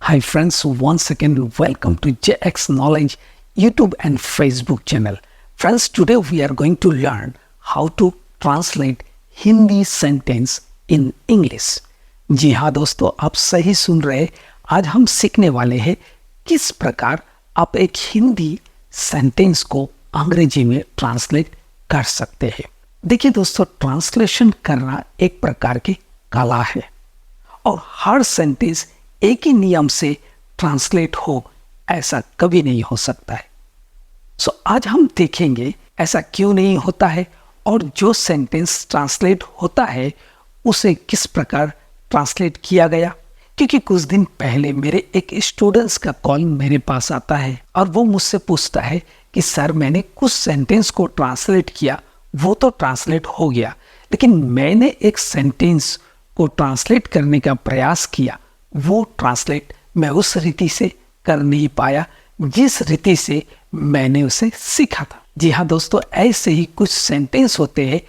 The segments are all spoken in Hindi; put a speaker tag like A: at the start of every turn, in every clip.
A: Hi friends, once again welcome to JX Knowledge YouTube and Facebook channel. Friends, today we are going to learn how to translate Hindi sentence in English. जी हाँ दोस्तों, आप सही सुन रहे। आज हम सीखने वाले हैं किस प्रकार आप एक हिंदी सेंटेंस को अंग्रेजी में ट्रांसलेट कर सकते हैं। देखिए दोस्तों, ट्रांसलेशन करना एक प्रकार की कला है और हर सेंटेंस एक ही नियम से ट्रांसलेट हो ऐसा कभी नहीं हो सकता है। सो आज हम देखेंगे ऐसा क्यों नहीं होता है और जो सेंटेंस ट्रांसलेट होता है उसे किस प्रकार ट्रांसलेट किया गया। क्योंकि कुछ दिन पहले मेरे एक स्टूडेंट्स का कॉल मेरे पास आता है और वो मुझसे पूछता है कि सर, मैंने कुछ सेंटेंस को ट्रांसलेट किया, वो तो ट्रांसलेट हो गया, लेकिन मैंने एक सेंटेंस को ट्रांसलेट करने का प्रयास किया, वो ट्रांसलेट मैं उस रीति से कर नहीं पाया जिस रीति से मैंने उसे सीखा था। जी हाँ दोस्तों, ऐसे ही कुछ सेंटेंस होते हैं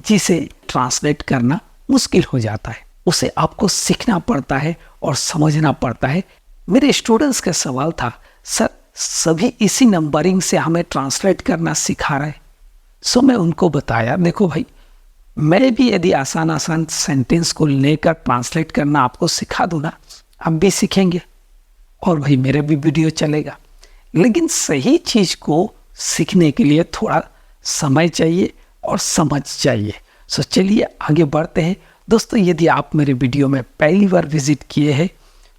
A: जिसे ट्रांसलेट करना मुश्किल हो जाता है, उसे आपको सीखना पड़ता है और समझना पड़ता है। मेरे स्टूडेंट्स का सवाल था, सर सभी इसी नंबरिंग से हमें ट्रांसलेट करना सिखा रहे। सो मैं उनको बताया, देखो भाई, मैं भी यदि आसान सेंटेंस को लेकर ट्रांसलेट करना आपको सिखा दूँ ना, आप भी सीखेंगे और भाई मेरा भी वीडियो चलेगा। लेकिन सही चीज़ को सीखने के लिए थोड़ा समय चाहिए और समझ चाहिए। सो चलिए आगे बढ़ते हैं। दोस्तों, यदि आप मेरे वीडियो में पहली बार विजिट किए हैं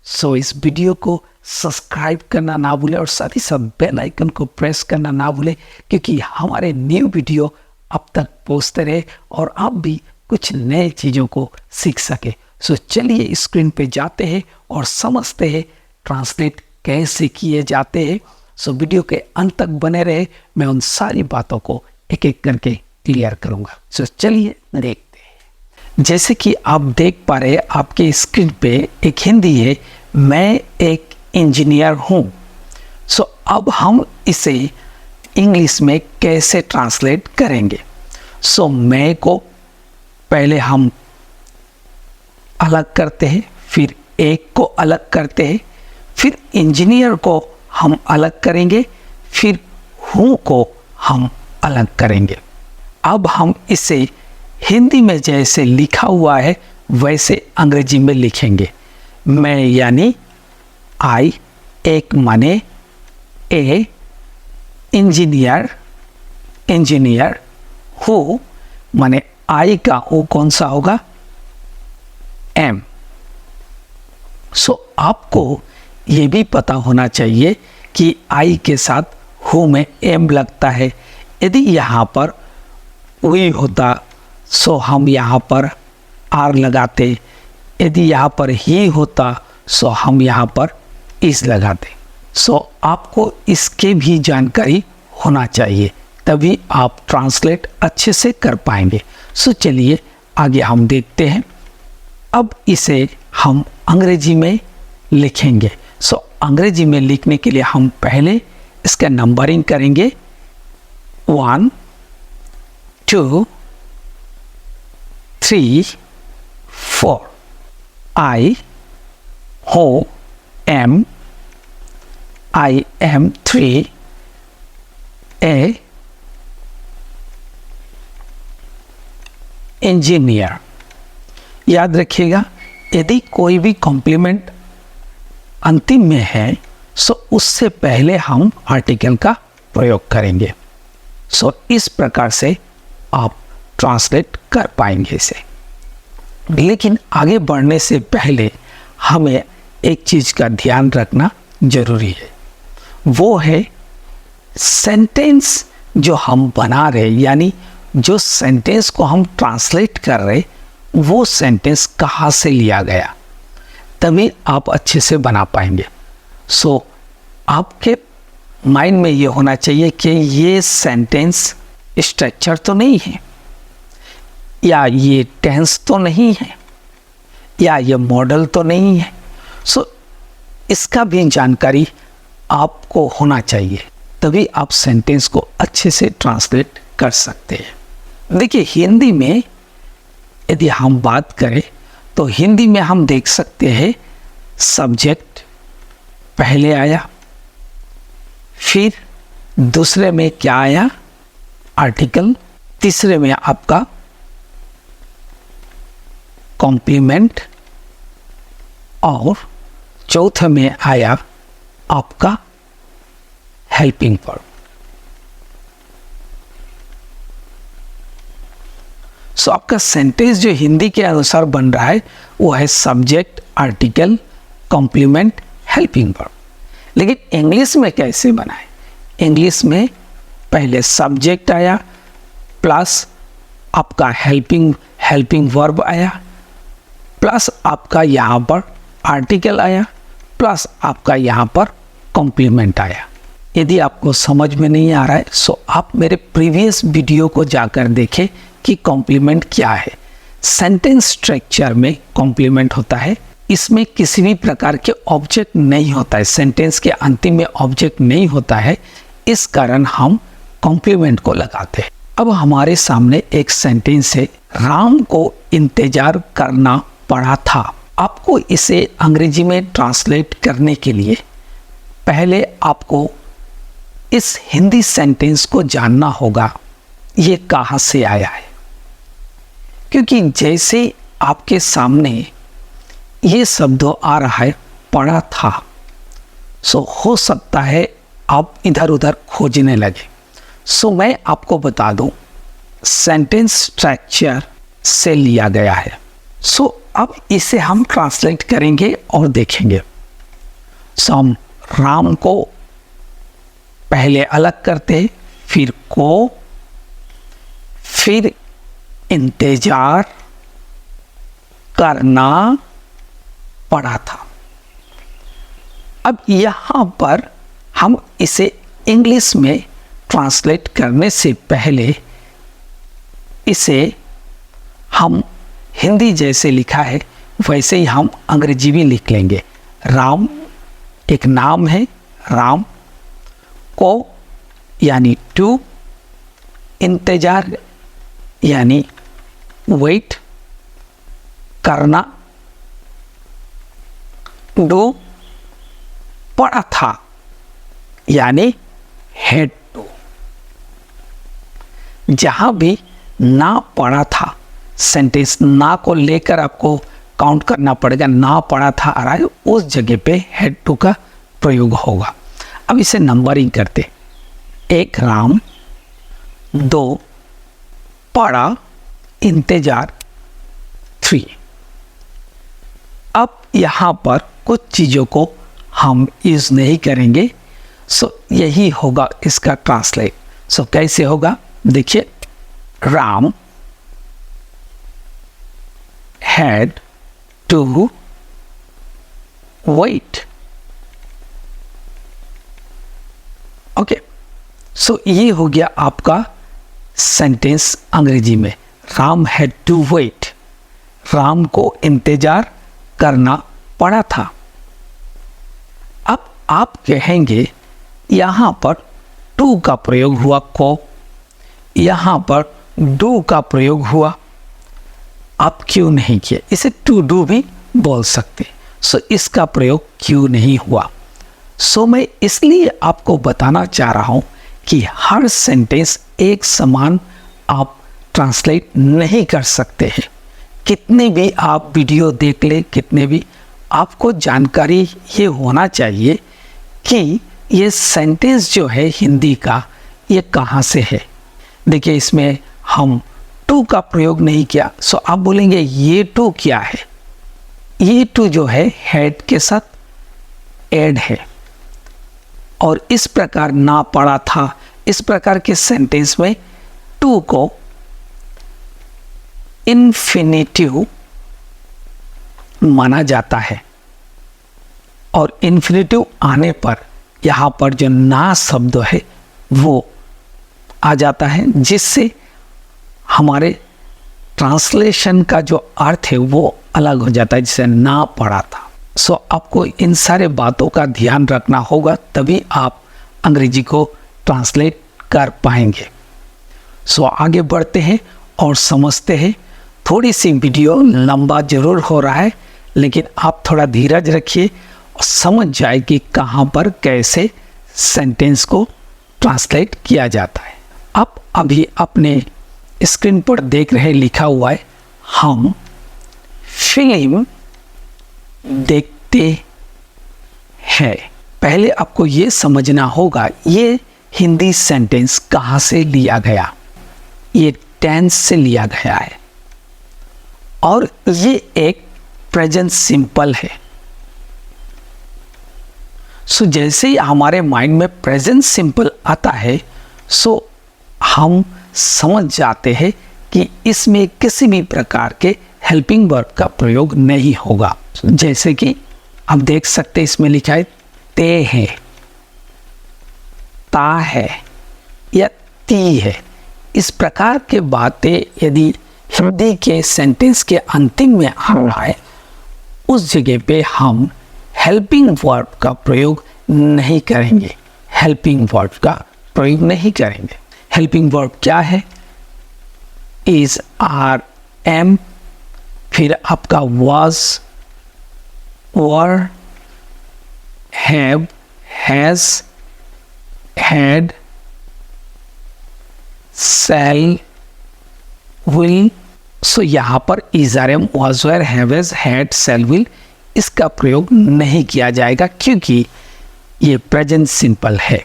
A: सो इस वीडियो को सब्सक्राइब करना ना भूलें और साथ ही साथ बेल आइकन को प्रेस करना ना भूलें, क्योंकि हमारे न्यू वीडियो अब तक पहुँचते रहे और आप भी कुछ नए चीज़ों को सीख सके। सो चलिए स्क्रीन पे जाते हैं और समझते हैं ट्रांसलेट कैसे किए जाते हैं। सो वीडियो के अंत तक बने रहे, मैं उन सारी बातों को एक एक करके क्लियर करूँगा। सो चलिए देखते हैं। जैसे कि आप देख पा रहे हैं आपके स्क्रीन पे एक हिंदी है, मैं एक इंजीनियर हूँ। सो अब हम इसे इंग्लिश में कैसे ट्रांसलेट करेंगे। सो मैं को पहले हम अलग करते हैं, फिर एक को अलग करते हैं, फिर इंजीनियर को हम अलग करेंगे, फिर हूँ को हम अलग करेंगे। अब हम इसे हिंदी में जैसे लिखा हुआ है वैसे अंग्रेजी में लिखेंगे। मैं यानी आई, एक माने ए, इंजीनियर इंजीनियर, हूँ माने आई का ओ कौन सा होगा, एम। सो आपको ये भी पता होना चाहिए कि आई के साथ हु में एम लगता है। यदि यहाँ पर वी होता सो हम यहाँ पर आर लगाते, यदि यहाँ पर ही होता सो हम यहाँ पर इस लगाते। सो आपको इसके भी जानकारी होना चाहिए, तभी आप ट्रांसलेट अच्छे से कर पाएंगे। सो चलिए आगे हम देखते हैं। अब इसे हम अंग्रेजी में लिखेंगे। सो अंग्रेजी में लिखने के लिए हम पहले इसका नंबरिंग करेंगे, 1 2 3 4। आई हो am, I am 3, a engineer. याद रखिएगा, यदि कोई भी कॉम्प्लीमेंट अंतिम में है सो उससे पहले हम आर्टिकल का प्रयोग करेंगे। सो इस प्रकार से आप ट्रांसलेट कर पाएंगे इसे। लेकिन आगे बढ़ने से पहले हमें एक चीज़ का ध्यान रखना जरूरी है, वो है सेंटेंस जो हम बना रहे, यानी जो सेंटेंस को हम ट्रांसलेट कर रहे वो सेंटेंस कहाँ से लिया गया, तभी आप अच्छे से बना पाएंगे। सो आपके माइंड में ये होना चाहिए कि ये सेंटेंस स्ट्रक्चर तो नहीं है, या ये टेंस तो नहीं है, या ये मॉडल तो नहीं है। सो इसका भी जानकारी आपको होना चाहिए, तभी आप सेंटेंस को अच्छे से ट्रांसलेट कर सकते हैं। देखिए, हिंदी में यदि हम बात करें तो हिंदी में हम देख सकते हैं सब्जेक्ट, पहले आया, फिर दूसरे में क्या आया, आर्टिकल, तीसरे में आपका कॉम्प्लीमेंट और चौथे में आया आपका हेल्पिंग वर्ब। सो आपका सेंटेंस जो हिंदी के अनुसार बन रहा है वो है subject, article, complement, helping verb. लेकिन इंग्लिश में कैसे बना है? इंग्लिश में पहले सब्जेक्ट आया प्लस आपका हेल्पिंग वर्ब आया प्लस आपका यहाँ पर आर्टिकल आया प्लस आपका यहाँ पर कॉम्प्लीमेंट आया। यदि आपको समझ में नहीं आ रहा है सो आप मेरे प्रीवियस वीडियो को जाकर देखें कि कॉम्प्लीमेंट क्या है। सेंटेंस स्ट्रक्चर में कॉम्प्लीमेंट होता है, इसमें किसी भी प्रकार के ऑब्जेक्ट नहीं होता है, सेंटेंस के अंतिम में ऑब्जेक्ट नहीं होता है, इस कारण हम कॉम्प्लीमेंट को लगाते हैं। अब हमारे सामने एक सेंटेंस है, राम को इंतजार करना पड़ा था। आपको इसे अंग्रेजी में ट्रांसलेट करने के लिए पहले आपको इस हिंदी सेंटेंस को जानना होगा ये कहाँ से आया है, क्योंकि जैसे आपके सामने ये शब्द आ रहा है पड़ा था, सो हो सकता है आप इधर उधर खोजने लगे। सो मैं आपको बता दूं सेंटेंस स्ट्रक्चर से लिया गया है। सो अब इसे हम ट्रांसलेट करेंगे और देखेंगे। सो हम राम को पहले अलग करते हैं, फिर को, फिर इंतजार करना पड़ा था। अब यहाँ पर हम इसे इंग्लिश में ट्रांसलेट करने से पहले इसे हम हिंदी जैसे लिखा है वैसे ही हम अंग्रेजी भी लिख लेंगे। राम एक नाम है, राम को यानी टू, इंतजार यानी वेट करना, डू, पड़ा था यानी हेड टू। जहां भी ना पड़ा था सेंटेंस ना को लेकर आपको काउंट करना पड़ेगा, ना पड़ा था आ रहा है उस जगह पे हेड टू का प्रयोग होगा। अब इसे नंबरिंग करते, एक राम, दो पड़ा, इंतजार, 3। अब यहाँ पर कुछ चीज़ों को हम यूज़ नहीं करेंगे, सो यही होगा इसका ट्रांसलेट। सो कैसे होगा देखिए, Ram had to wait। Okay, so ये हो गया आपका सेंटेंस अंग्रेजी में। Ram had to wait, Ram को इंतजार करना पड़ा था। अब आप कहेंगे यहाँ पर टू का प्रयोग हुआ, को यहाँ पर डू का प्रयोग हुआ, आप क्यों नहीं किए? इसे टू डू भी बोल सकते, सो इसका प्रयोग क्यों नहीं हुआ? सो मैं इसलिए आपको बताना चाह रहा हूं कि हर सेंटेंस एक समान आप ट्रांसलेट नहीं कर सकते हैं। कितने भी आप वीडियो देख ले, कितने भी आपको जानकारी ये होना चाहिए कि ये सेंटेंस जो है हिंदी का ये कहाँ से है। देखिए इसमें हम टू का प्रयोग नहीं किया, सो आप बोलेंगे ये टू क्या है? ये टू जो है हेड के साथ ऐड है, और इस प्रकार ना पड़ा था, इस प्रकार के सेंटेंस में टू को इन्फिनिटिव माना जाता है, और इन्फिनिटिव आने पर यहाँ पर जो ना शब्द है वो आ जाता है, जिससे हमारे ट्रांसलेशन का जो अर्थ है वो अलग हो जाता है, जिसे ना पड़ा था। सो आपको इन सारे बातों का ध्यान रखना होगा, तभी आप अंग्रेजी को ट्रांसलेट कर पाएंगे। सो आगे बढ़ते हैं और समझते हैं। थोड़ी सी वीडियो लंबा जरूर हो रहा है, लेकिन आप थोड़ा धीरज रखिए समझ जाए कि कहाँ पर कैसे सेंटेंस को ट्रांसलेट किया जाता है। आप अभी अपने स्क्रीन पर देख रहे लिखा हुआ है, हम फिल्म देखते हैं। पहले आपको ये समझना होगा ये हिंदी सेंटेंस कहाँ से लिया गया। ये टेंस से लिया गया है और ये एक प्रेजेंट सिंपल है। सो जैसे ही हमारे माइंड में प्रेजेंट सिंपल आता है सो हम समझ जाते हैं कि इसमें किसी भी प्रकार के हेल्पिंग वर्ब का प्रयोग नहीं होगा। जैसे कि आप देख सकते हैं इसमें लिखा है ते है, ता है या ती है। इस प्रकार के बातें यदि हिंदी के सेंटेंस के अंतिम में आ रहा है उस जगह पे हम हेल्पिंग वर्ब का प्रयोग नहीं करेंगे। हेल्पिंग वर्ब का प्रयोग नहीं करेंगे। हेल्पिंग वर्ब क्या है? इज, आर, एम, फिर आपका was, were, have, has, had, shall, will. So यहाँ पर is, are, am, was, were, have, has, had, shall, will इसका प्रयोग नहीं किया जाएगा क्योंकि ये प्रेजेंट सिंपल है।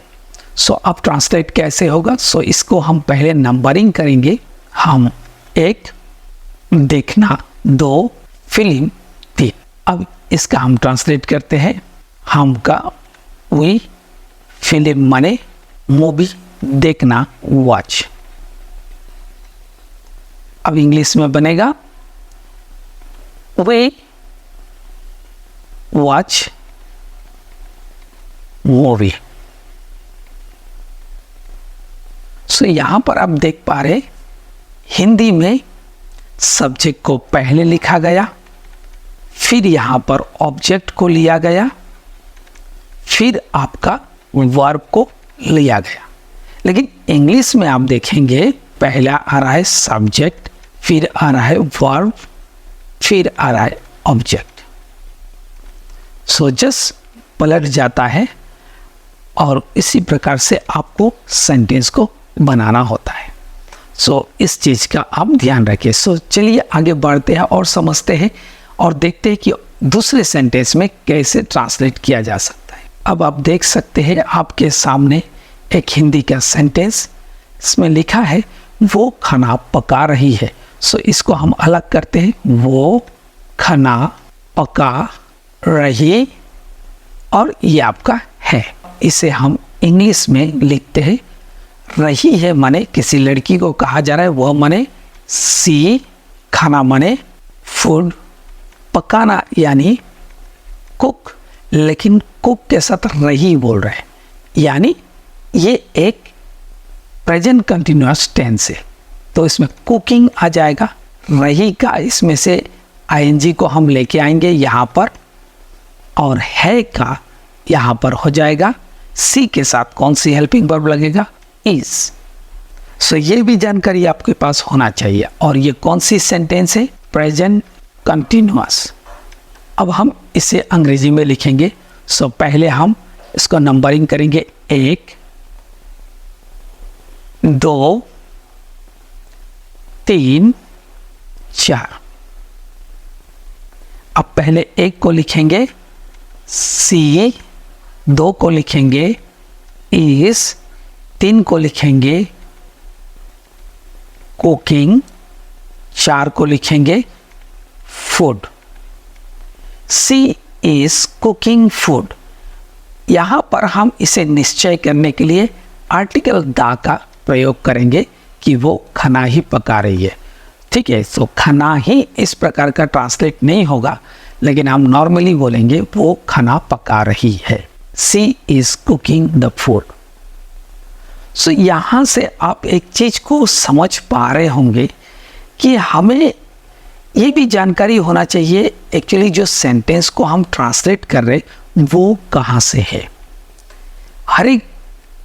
A: सो अब ट्रांसलेट कैसे होगा? सो इसको हम पहले नंबरिंग करेंगे। हम 1 देखना, 2 फिल्म, 3। अब इसका हम ट्रांसलेट करते हैं। हम का वी, फिल्म माने मूवी, देखना वॉच। अब इंग्लिश में बनेगा वी वॉच मूवी। सो यहां पर आप देख पा रहे हिंदी में सब्जेक्ट को पहले लिखा गया, फिर यहां पर ऑब्जेक्ट को लिया गया, फिर आपका वर्ब को लिया गया। लेकिन इंग्लिश में आप देखेंगे पहला आ रहा है सब्जेक्ट, फिर आ रहा है वर्ब, फिर आ रहा है ऑब्जेक्ट। सो जस्ट पलट जाता है और इसी प्रकार से आपको सेंटेंस को बनाना होता है। सो इस चीज़ का आप ध्यान रखिए। सो चलिए आगे बढ़ते हैं और समझते हैं और देखते हैं कि दूसरे सेंटेंस में कैसे ट्रांसलेट किया जा सकता है। अब आप देख सकते हैं आपके सामने एक हिंदी का सेंटेंस, इसमें लिखा है वो खाना पका रही है। सो इसको हम अलग करते हैं, वो खाना पका रही और ये आपका है। इसे हम इंग्लिश में लिखते हैं रही है माने किसी लड़की को कहा जा रहा है, वह माने सी, खाना माने फूड, पकाना यानी कुक, लेकिन कुक के साथ रही बोल रहे हैं, यानी ये एक प्रेजेंट कंटिन्यूअस टेंस है तो इसमें कुकिंग आ जाएगा। रही का इसमें से आईएनजी को हम लेके आएंगे यहाँ पर और है का यहाँ पर हो जाएगा। सी के साथ कौन सी हेल्पिंग वर्ब लगेगा? इज। सो ये भी जानकारी आपके पास होना चाहिए। और ये कौन सी सेंटेंस है? Present continuous. अब हम इसे अंग्रेजी में लिखेंगे। सो पहले हम इसको नंबरिंग करेंगे, 1, 2, 3, 4। अब पहले 1 को लिखेंगे सी, 2 को लिखेंगे इज, 3 को लिखेंगे कुकिंग, 4 को लिखेंगे food. She is cooking food. यहां पर हम इसे निश्चय करने के लिए आर्टिकल दा का प्रयोग करेंगे कि वो खाना ही पका रही है। ठीक है, तो खाना ही इस प्रकार का ट्रांसलेट नहीं होगा, लेकिन हम नॉर्मली बोलेंगे वो खाना पका रही है। सी इज कुकिंग द फूड। सो यहाँ से आप एक चीज को समझ पा रहे होंगे कि हमें ये भी जानकारी होना चाहिए एक्चुअली जो सेंटेंस को हम ट्रांसलेट कर रहे वो कहाँ से है। हर एक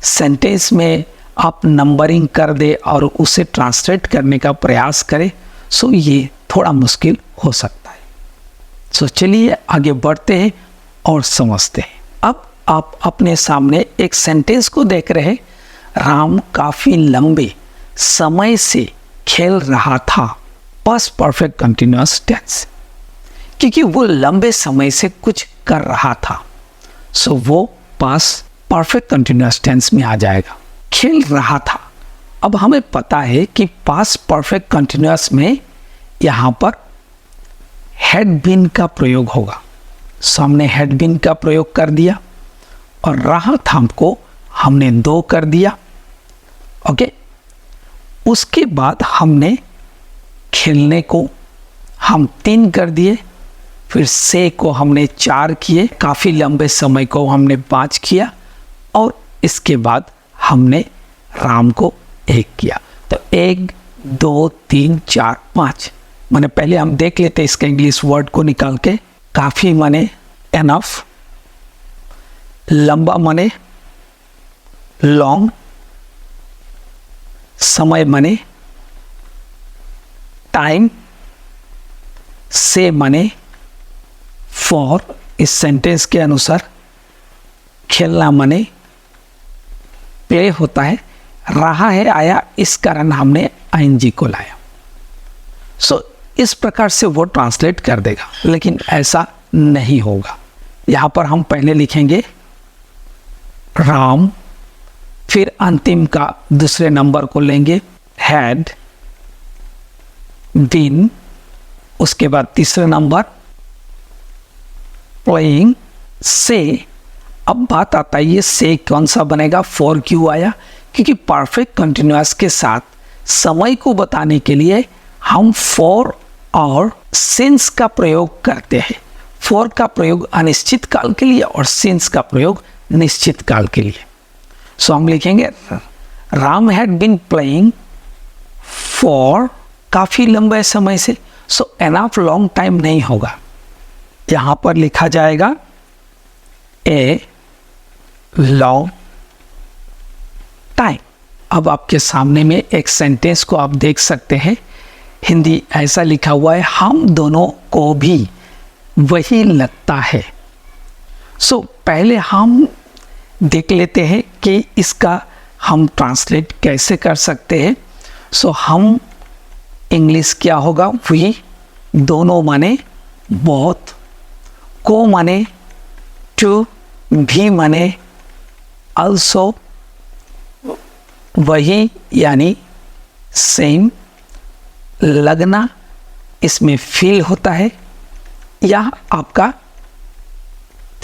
A: सेंटेंस में आप नंबरिंग कर दे और उसे ट्रांसलेट करने का प्रयास करें, सो ये थोड़ा मुश्किल हो सकता है। सो चलिए आगे बढ़ते हैं और समझते हैं। अब आप अपने सामने एक सेंटेंस को देख रहे हैं, राम काफी लंबे समय से खेल रहा था। पास्ट परफेक्ट कंटिन्यूअस टेंस, क्योंकि वो लंबे समय से कुछ कर रहा था, सो वो पास्ट परफेक्ट कंटिन्यूअस टेंस में आ जाएगा। खेल रहा था, अब हमें पता है कि पास्ट परफेक्ट कंटिन्यूअस में यहाँ पर हैड बीन का प्रयोग होगा। सो हमने हैड बीन का प्रयोग कर दिया और रहा था को हमने 2 कर दिया। ओके, उसके बाद हमने खेलने को हम 3 कर दिए, फिर से को हमने 4 किए, काफ़ी लंबे समय को हमने 5 किया और इसके बाद हमने राम को 1 किया। तो 1 2 3 4 5 माने पहले हम देख लेते इसका इंग्लिश वर्ड को निकाल के। काफ़ी माने एनफ, लंबा माने लॉन्ग, समय माने टाइम, से माने फॉर, इस सेंटेंस के अनुसार खेलना माने प्ले होता है, रहा है आया, इस कारण हमने आईएनजी को लाया। सो इस प्रकार से वो ट्रांसलेट कर देगा, लेकिन ऐसा नहीं होगा। यहाँ पर हम पहले लिखेंगे राम, फिर अंतिम का दूसरे नंबर को लेंगे हैड बीन, उसके बाद तीसरा नंबर प्लेइंग से। अब बात आता है ये से कौन सा बनेगा, फॉर क्यों आया, क्योंकि परफेक्ट कंटिन्यूअस के साथ समय को बताने के लिए हम फॉर और सिंस का प्रयोग करते हैं। फॉर का प्रयोग अनिश्चित काल के लिए और सिंस का प्रयोग निश्चित काल के लिए। सो हम लिखेंगे Ram had been playing for, काफी लंबे समय से। सो एनफ लॉन्ग टाइम नहीं होगा, यहां पर लिखा जाएगा ए लॉन्ग टाइम। अब आपके सामने में एक सेंटेंस को आप देख सकते हैं, हिंदी ऐसा लिखा हुआ है, हम दोनों को भी वही लगता है। सो पहले हम देख लेते हैं कि इसका हम ट्रांसलेट कैसे कर सकते हैं। सो हम इंग्लिश क्या होगा, वी, दोनों माने बहुत, को माने टू, भी माने also, वही यानी सेम, लगना इसमें फील होता है, या आपका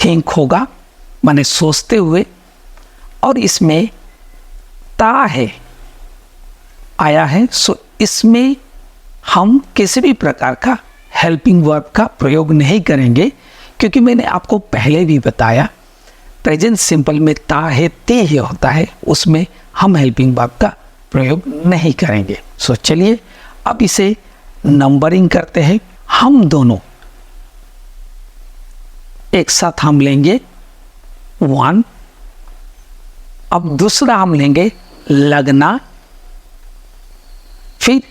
A: थिंक होगा माने सोचते हुए, और इसमें ता है आया है। सो इसमें हम किसी भी प्रकार का हेल्पिंग वर्ब का प्रयोग नहीं करेंगे, क्योंकि मैंने आपको पहले भी बताया प्रेजेंट सिंपल में ता है ते ही होता है, उसमें हम हेल्पिंग वर्ब का प्रयोग नहीं करेंगे। सो चलिए अब इसे नंबरिंग करते हैं। हम दोनों एक साथ हम लेंगे 1, अब दूसरा हम लेंगे लगना, फिर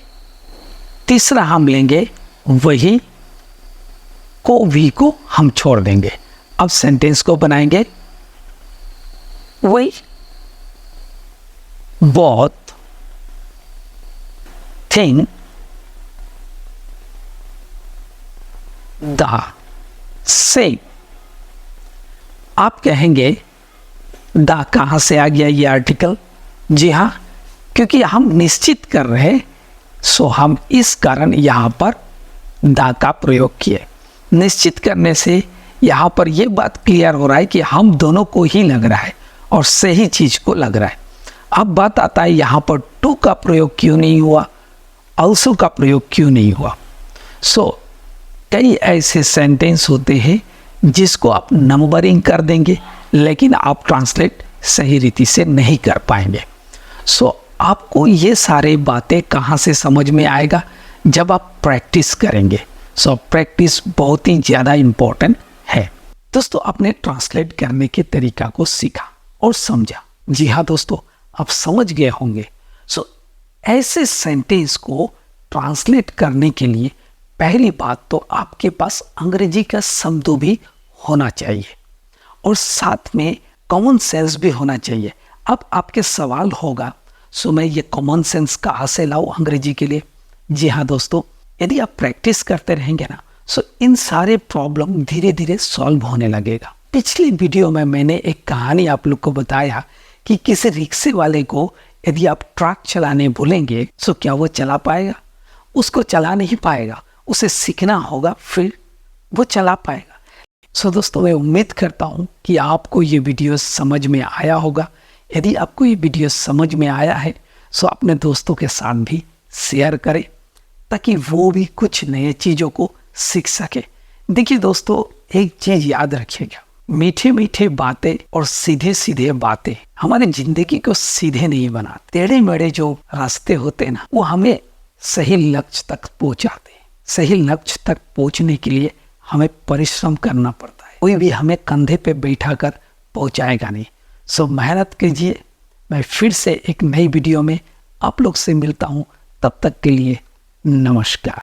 A: तीसरा हम लेंगे वही, को वी को हम छोड़ देंगे। अब सेंटेंस को बनाएंगे, वही बहुत थिंग द सेम। आप कहेंगे द कहां से आ गया ये आर्टिकल? जी हां, क्योंकि हम निश्चित कर रहे हैं, सो हम इस कारण यहां पर द का प्रयोग किए। निश्चित करने से यहां पर यह बात क्लियर हो रहा है कि हम दोनों को ही लग रहा है और सही चीज को लग रहा है। अब बात आता है यहां पर टू का प्रयोग क्यों नहीं हुआ, ऑल्सो का प्रयोग क्यों नहीं हुआ। सो कई ऐसे सेंटेंस होते हैं जिसको आप नंबरिंग कर देंगे, लेकिन आप ट्रांसलेट सही रीति से नहीं कर पाएंगे। सो आपको ये सारे बातें कहाँ से समझ में आएगा, जब आप प्रैक्टिस करेंगे। सो प्रैक्टिस बहुत ही ज़्यादा इम्पोर्टेंट है। दोस्तों, आपने ट्रांसलेट करने के तरीका को सीखा और समझा। जी हाँ दोस्तों, आप समझ गए होंगे। सो ऐसे सेंटेंस को ट्रांसलेट करने के लिए पहली बात तो आपके पास अंग्रेजी का शब्द भी होना चाहिए। और साथ में कॉमन सेंस भी होना चाहिए। अब आपके सवाल होगा, सो मैं ये कॉमन सेंस कहाँ से लाऊं अंग्रेजी के लिए? जी हाँ दोस्तों, यदि आप प्रैक्टिस करते रहेंगे ना, सो इन सारे प्रॉब्लम धीरे धीरे सॉल्व होने लगेगा। पिछले वीडियो में मैंने एक कहानी आप लोग को बताया कि किसी रिक्शे वाले को यदि आप ट्रक चलाने बोलेंगे तो क्या वो चला पाएगा? उसको चला नहीं पाएगा, उसे सीखना होगा, फिर वो चला पाएगा। सो दोस्तों, मैं उम्मीद करता हूँ कि आपको ये वीडियो समझ में आया होगा। यदि आपको ये वीडियो समझ में आया है सो अपने दोस्तों के साथ भी शेयर करें ताकि वो भी कुछ नए चीज़ों को सीख सके। देखिए दोस्तों, एक चीज़ याद रखिएगा, मीठे मीठे बातें और सीधे सीधे बातें हमारे जिंदगी को सीधे नहीं बनाते। टेढ़े मेढ़े जो रास्ते होते हैं ना, वो हमें सही लक्ष्य तक पहुंचाते हैं। सही लक्ष्य तक पहुंचने के लिए हमें परिश्रम करना पड़ता है, कोई भी हमें कंधे पे बैठा कर पहुंचाएगा नहीं। सो मेहनत कीजिए। मैं फिर से एक नई वीडियो में आप लोग से मिलता हूँ, तब तक के लिए नमस्कार।